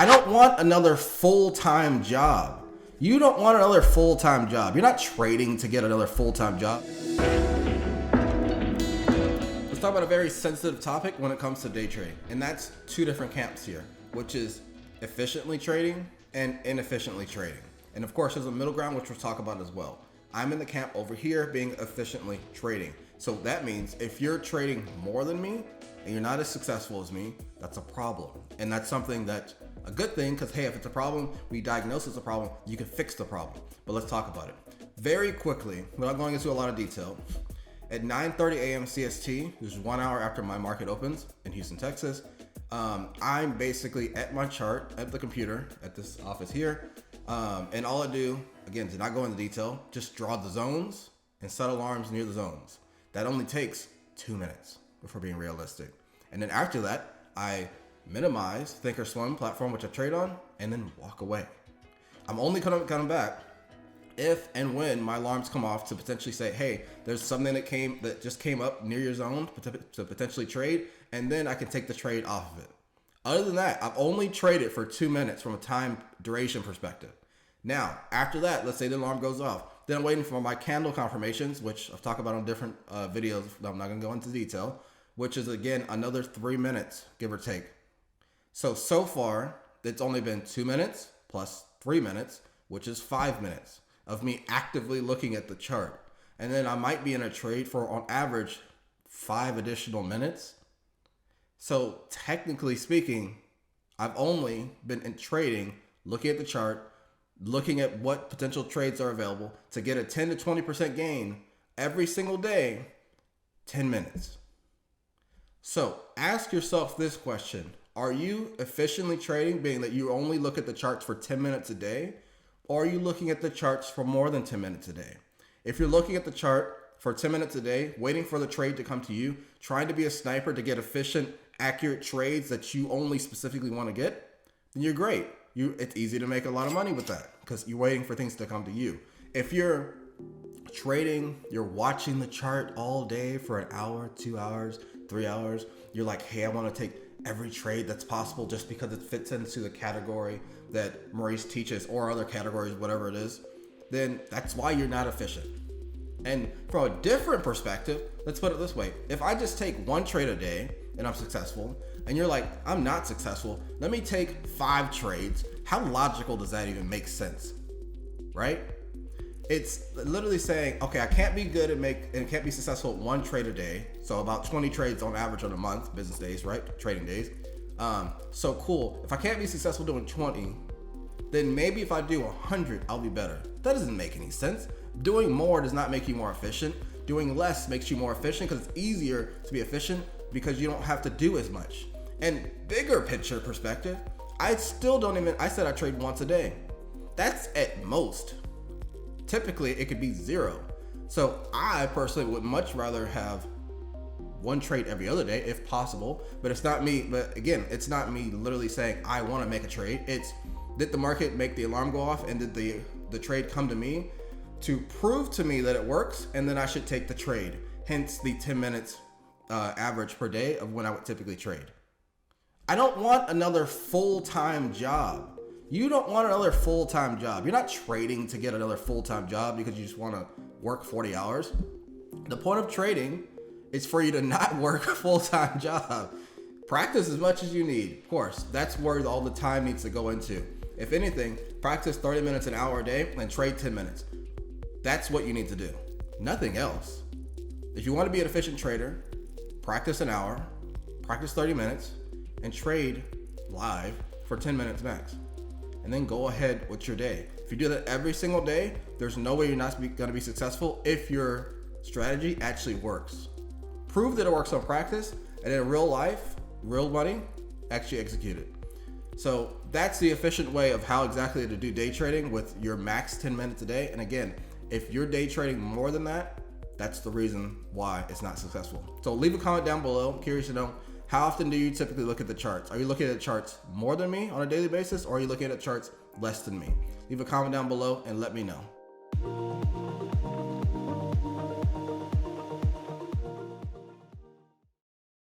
I don't want another full-time job. You don't want another full-time job. You're not trading to get another full-time job. Let's talk about a very sensitive topic when it comes to day trading. And that's two different camps here, which is efficiently trading and inefficiently trading. And of course, there's a middle ground, which we'll talk about as well. I'm in the camp over here being efficiently trading. So that means if you're trading more than me and you're not as successful as me, that's a problem. And that's something that's a good thing, because hey, if it's a problem, we diagnose it's a problem, you can fix the problem. But let's talk about it. Very quickly, without going into a lot of detail, at 9:30 a.m. CST, which is 1 hour after my market opens in Houston, Texas, I'm basically at my chart at the computer at this office here. And all I do, again, to not go into detail, just draw the zones and set alarms near the zones. That only takes 2 minutes if we're being realistic. And then after that, I minimize Thinkorswim platform, which I trade on, and then walk away. I'm only coming back if and when my alarms come off to potentially say, hey, there's something that just came up near your zone to potentially trade, and then I can take the trade off of it. Other than that, I've only traded for 2 minutes from a time duration perspective. Now, after that, let's say the alarm goes off. Then I'm waiting for my candle confirmations, which I've talked about on different videos. I'm not going to go into detail, which is, again, another 3 minutes, give or take. So far, it's only been 2 minutes plus 3 minutes, which is 5 minutes of me actively looking at the chart. And then I might be in a trade for, on average, 5 additional minutes. So technically speaking, I've only been in trading, looking at the chart, looking at what potential trades are available to get a 10 to 20% gain every single day, 10 minutes. So ask yourself this question. Are you efficiently trading, being that you only look at the charts for 10 minutes a day? Or are you looking at the charts for more than 10 minutes a day? If you're looking at the chart for 10 minutes a day, waiting for the trade to come to you, trying to be a sniper to get efficient, accurate trades that you only specifically want to get, then you're great. It's easy to make a lot of money with that because you're waiting for things to come to you. If you're trading, you're watching the chart all day for an hour, 2 hours, 3 hours, you're like, hey, I want to take every trade that's possible just because it fits into the category that Maurice teaches, or other categories, whatever it is, then that's why you're not efficient. And from a different perspective, let's put it this way. If I just take one trade a day and I'm successful, and you're like, I'm not successful, let me take 5 trades. How logical does that even make sense? Right? It's literally saying, okay, I can't be good and can't be successful at 1 trade a day. So about 20 trades on average on a month, business days, right? Trading days. So cool. If I can't be successful doing 20, then maybe if I do 100, I'll be better. That doesn't make any sense. Doing more does not make you more efficient. Doing less makes you more efficient because it's easier to be efficient because you don't have to do as much. And bigger picture perspective, I said I trade once a day. That's at most. Typically, it could be 0. So I personally would much rather have 1 trade every other day if possible, but it's not me. But again, it's not me literally saying I want to make a trade. It's, did the market make the alarm go off, and did the trade come to me to prove to me that it works, and then I should take the trade. Hence the 10 minutes average per day of when I would typically trade. I don't want another full-time job. You don't want another full-time job. You're not trading to get another full-time job because you just want to work 40 hours. The point of trading is for you to not work a full-time job. Practice as much as you need. Of course, that's where all the time needs to go into. If anything, practice 30 minutes an hour a day and trade 10 minutes. That's what you need to do. Nothing else. If you want to be an efficient trader, practice an hour, practice 30 minutes, and trade live for 10 minutes max. And then go ahead with your day. If you do that every single day, there's no way you're not going to be successful if your strategy actually works. Prove that it works on practice, and in real life, real money, actually execute it. So that's the efficient way of how exactly to do day trading with your max 10 minutes a day. And again, if you're day trading more than that, that's the reason why it's not successful. So leave a comment down below. I'm curious to know, how often do you typically look at the charts? Are you looking at charts more than me on a daily basis, or are you looking at charts less than me? Leave a comment down below and let me know.